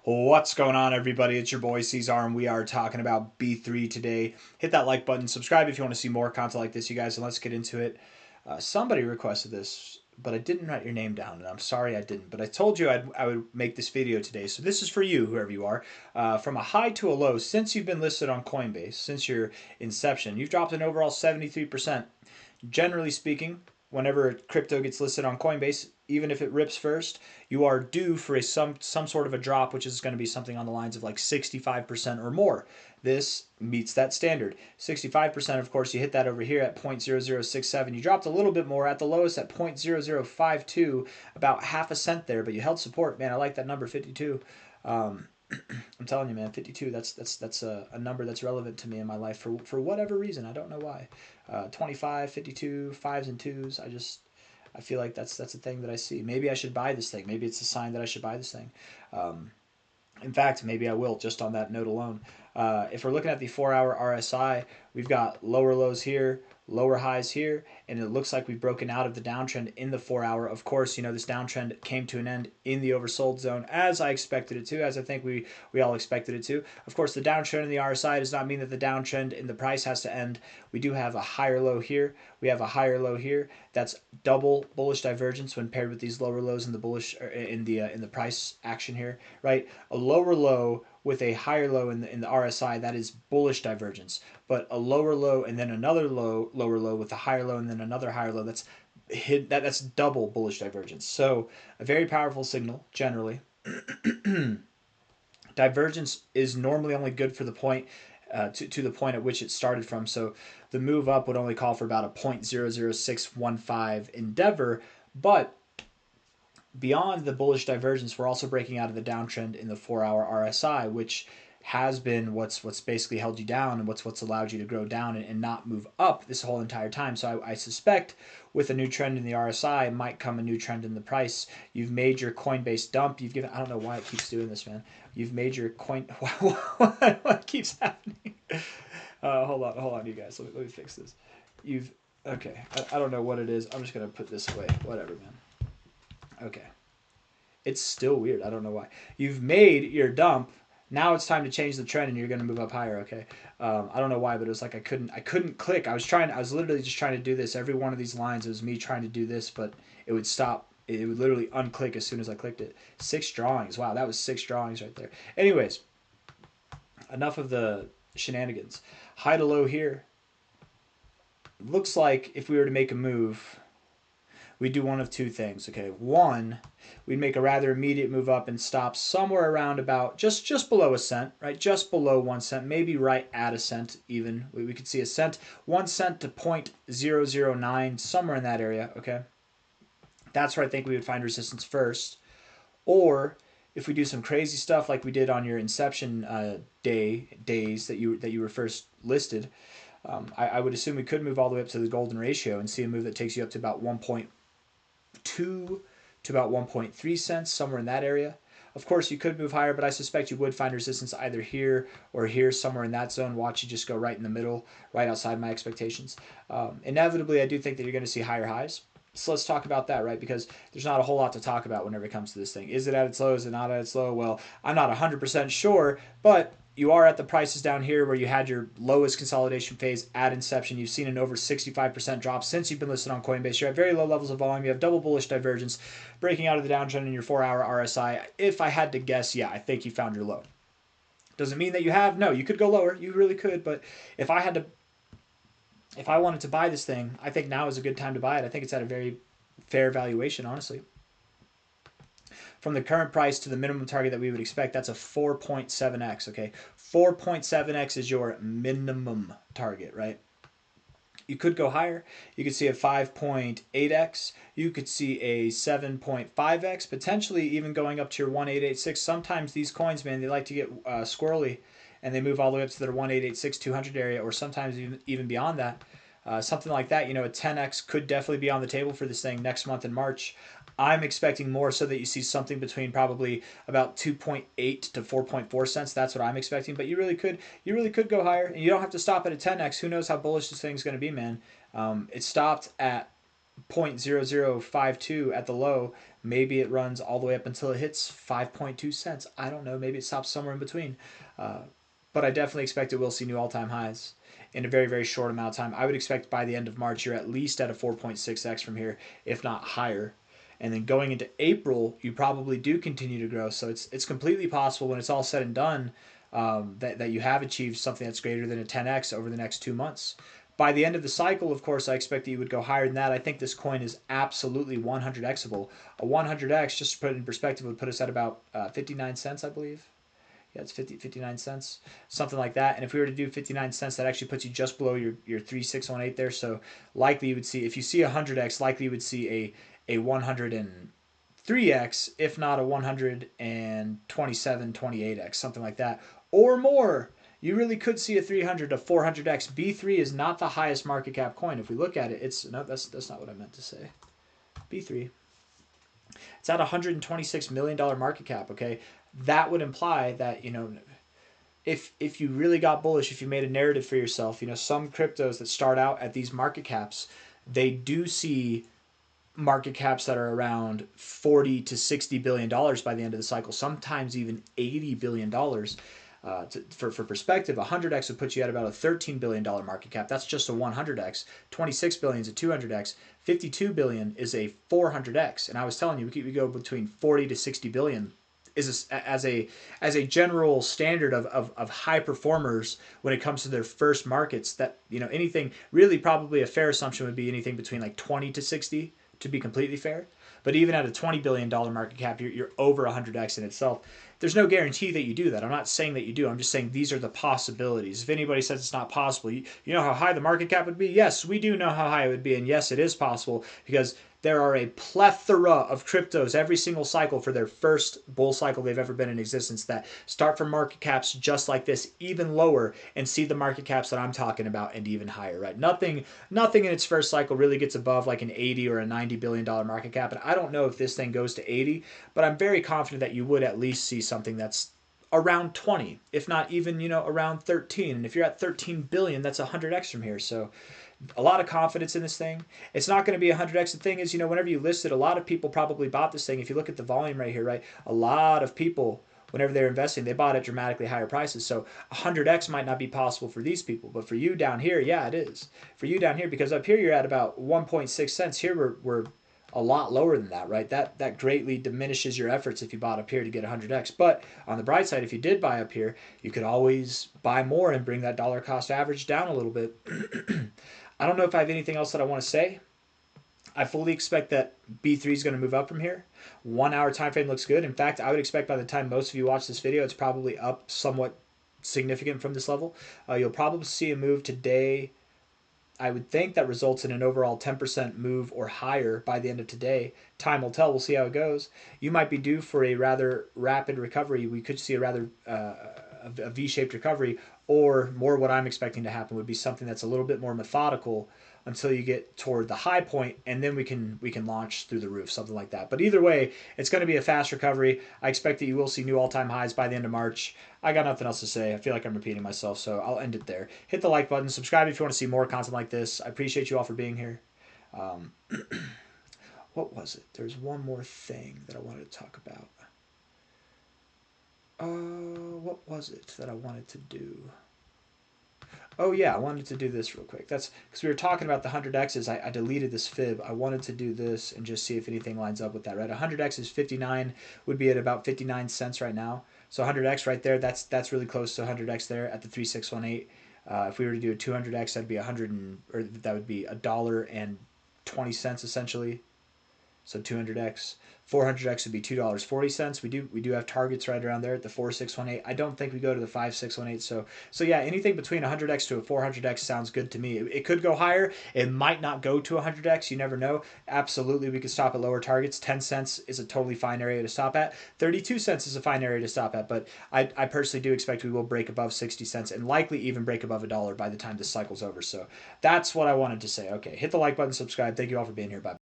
What's going on, everybody? It's your boy C-Zar, and we are talking about B3 today. Hit that like button, subscribe if you want to see more content like this, you guys, and let's get into it. Somebody requested this, but I didn't write your name down, and I'm sorry I didn't. But I told you I would make this video today, so this is for you, whoever you are. From a high to a low, since you've been listed on Coinbase, since your inception, you've dropped an overall 73%. Generally speaking, whenever crypto gets listed on Coinbase, even if it rips first, you are due for some sort of a drop, which is going to be something on the lines of like 65% or more. This meets that standard. 65%, of course, you hit that over here at 0.0067. You dropped a little bit more at the lowest at 0.0052, about half a cent there, but you held support. Man, I like that number, 52. I'm telling you, man, 52. That's a number that's relevant to me in my life for whatever reason. I don't know why. 25, 52, fives and twos. I feel like that's a thing that I see. Maybe I should buy this thing. Maybe it's a sign that I should buy this thing. In fact, maybe I will, just on that note alone. If we're looking at the 4-hour RSI, we've got lower lows here, lower highs here, and it looks like we've broken out of the downtrend in the 4-hour. Of course, you know, this downtrend came to an end in the oversold zone, as I expected it to, as I think we all expected it to. Of course, the downtrend in the RSI does not mean that the downtrend in the price has to end. We do have a higher low here. We have a higher low here. That's double bullish divergence when paired with these lower lows in the bullish in the price action here, right? A lower low with a higher low in the RSI, that is bullish divergence. But a lower low and then another lower low with a higher low and then another higher low, that's double bullish divergence. So a very powerful signal generally. Divergence is normally only good for the point to the point at which it started from. So the move up would only call for about a 0.00615 endeavor, but beyond the bullish divergence, we're also breaking out of the downtrend in the 4-hour RSI, which has been what's basically held you down and what's allowed you to grow down and not move up this whole entire time. So I suspect with a new trend in the RSI might come a new trend in the price. You've made your Coinbase dump. You've given, I don't know why it keeps doing this, man. You've made your what keeps happening? Hold on, you guys. Let me fix this. Okay. I don't know what it is. I'm just gonna put this away. Whatever, man. Okay. It's still weird. I don't know why. You've made your dump. Now it's time to change the trend, and you're going to move up higher. Okay. I don't know why, but it was like I couldn't click. I was literally just trying to do this. Every one of these lines, it was me trying to do this, but it would stop. It would literally unclick as soon as I clicked it. 6 drawings. Wow, that was 6 drawings right there. Anyways, enough of the shenanigans. High to low here. Looks like if we were to make a move, we'd do one of two things. Okay, one, we'd make a rather immediate move up and stop somewhere around about just below a cent, right? Just below 1 cent, maybe right at a cent even. We could see a cent, 1 cent to 0.009, somewhere in that area. Okay, that's where I think we would find resistance first. Or if we do some crazy stuff like we did on your inception days that you were first listed, I would assume we could move all the way up to the golden ratio and see a move that takes you up to about 1.2 to about 1.3 cents, somewhere in that area. Of course, you could move higher, but I suspect you would find resistance either here or here, somewhere in that zone. Watch you just go right in the middle, right outside my expectations. Inevitably, I do think that you're going to see higher highs. So let's talk about that, right? Because there's not a whole lot to talk about whenever it comes to this thing. Is it at its low? Is it not at its low? Well, I'm not 100% sure, but you are at the prices down here where you had your lowest consolidation phase at inception. You've seen an over 65% drop since you've been listed on Coinbase. You're at very low levels of volume. You have double bullish divergence, breaking out of the downtrend in your 4-hour RSI. If I had to guess, yeah, I think you found your low. Does it mean that you have? No, you could go lower. You really could. But if I wanted to buy this thing, I think now is a good time to buy it. I think it's at a very fair valuation, honestly. From the current price to the minimum target that we would expect, that's a 4.7x, okay? 4.7x is your minimum target, right? You could go higher. You could see a 5.8x. You could see a 7.5x, potentially even going up to your 1.886. Sometimes these coins, man, they like to get squirrely, and they move all the way up to their 1.886 200 area, or sometimes even beyond that. Something like that, you know, a 10x could definitely be on the table for this thing next month in March. I'm expecting more, so that you see something between probably about 2.8 to 4.4 cents. That's what I'm expecting. But you really could go higher, and you don't have to stop at a 10x. Who knows how bullish this thing's going to be, man? It stopped at 0.0052 at the low. Maybe it runs all the way up until it hits 5.2 cents. I don't know. Maybe it stops somewhere in between. Uh, but I definitely expect it will see new all-time highs in a very, very short amount of time. I would expect by the end of March, you're at least at a 4.6x from here, if not higher. And then going into April, you probably do continue to grow. So it's completely possible when it's all said and done that you have achieved something that's greater than a 10x over the next 2 months. By the end of the cycle, of course, I expect that you would go higher than that. I think this coin is absolutely 100xable. A 100x, just to put it in perspective, would put us at about 59 cents, I believe. Yeah, it's 59 cents, something like that. And if we were to do 59 cents, that actually puts you just below your 3618 there. So likely you would see, if you see a 100x, likely you would see a 103x, if not a 127, 28x, something like that, or more. You really could see a 300 to 400x. B3 is not the highest market cap coin. If we look at it, it's no, that's not what I meant to say. B3. It's at $126 million market cap, okay? That would imply that, if you really got bullish, if you made a narrative for yourself, some cryptos that start out at these market caps, they do see market caps that are around $40 to $60 billion by the end of the cycle, sometimes even $80 billion. For perspective, 100x would put you at about a $13 billion market cap. That's just a 100x. 26 billion is a 200x. 52 billion is a 400x. And I was telling you, we go between 40 to 60 billion is as a general standard of high performers when it comes to their first markets. That anything really, probably a fair assumption would be anything between like 20 to 60 to be completely fair. But even at a $20 billion market cap, you're over 100x in itself. There's no guarantee that you do that. I'm not saying that you do. I'm just saying these are the possibilities. If anybody says it's not possible, you know how high the market cap would be? Yes, we do know how high it would be. And yes, it is possible because there are a plethora of cryptos every single cycle for their first bull cycle they've ever been in existence that start from market caps just like this, even lower, and see the market caps that I'm talking about and even higher, right? Nothing in its first cycle really gets above like an 80 or a $90 billion market cap. And I don't know if this thing goes to 80, but I'm very confident that you would at least see something that's around 20, if not even, around 13. And if you're at 13 billion, that's 100x from here. So a lot of confidence in this thing. It's not going to be 100x. The thing is, whenever you list it, a lot of people probably bought this thing. If you look at the volume right here, right, a lot of people, whenever they're investing, they bought at dramatically higher prices. So 100x might not be possible for these people, but for you down here, yeah, it is. For you down here, because up here you're at about 1.6 cents. Here we're a lot lower than that, right? That greatly diminishes your efforts if you bought up here to get 100x. But on the bright side, if you did buy up here, you could always buy more and bring that dollar cost average down a little bit. I don't know if I have anything else that I want to say. I fully expect that B3 is going to move up from here. 1 hour time frame looks good. In fact, I would expect by the time most of you watch this video, it's probably up somewhat significant from this level. You'll probably see a move today, I would think, that results in an overall 10% move or higher by the end of today. Time will tell. We'll see how it goes. You might be due for a rather rapid recovery. We could see a rather a V-shaped recovery, or more what I'm expecting to happen would be something that's a little bit more methodical until you get toward the high point, and then we can launch through the roof, something like that. But either way, it's going to be a fast recovery. I expect that you will see new all-time highs by the end of March. I got nothing else to say. I feel like I'm repeating myself, so I'll end it there. Hit the like button. Subscribe if you want to see more content like this. I appreciate you all for being here. What was it? There's one more thing that I wanted to talk about. What was it that I wanted to do? Oh yeah, I wanted to do this real quick. That's because we were talking about the 100x's. I deleted this fib. I wanted to do this and just see if anything lines up with that, right? 100x is 59, would be at about 59 cents right now. So 100x right there, that's really close to 100x there at the 3618. If we were to do a 200x, that'd be that would be $1.20 essentially. So 200x. 400x would be $2.40. We do have targets right around there at the 4618. I don't think we go to the 5618. So yeah, anything between 100x to a 400x sounds good to me. It could go higher. It might not go to 100x. You never know. Absolutely, we could stop at lower targets. 10 cents is a totally fine area to stop at. 32 cents is a fine area to stop at. But I personally do expect we will break above 60 cents and likely even break above $1 by the time this cycle's over. So that's what I wanted to say. Okay, hit the like button, subscribe. Thank you all for being here. Bye.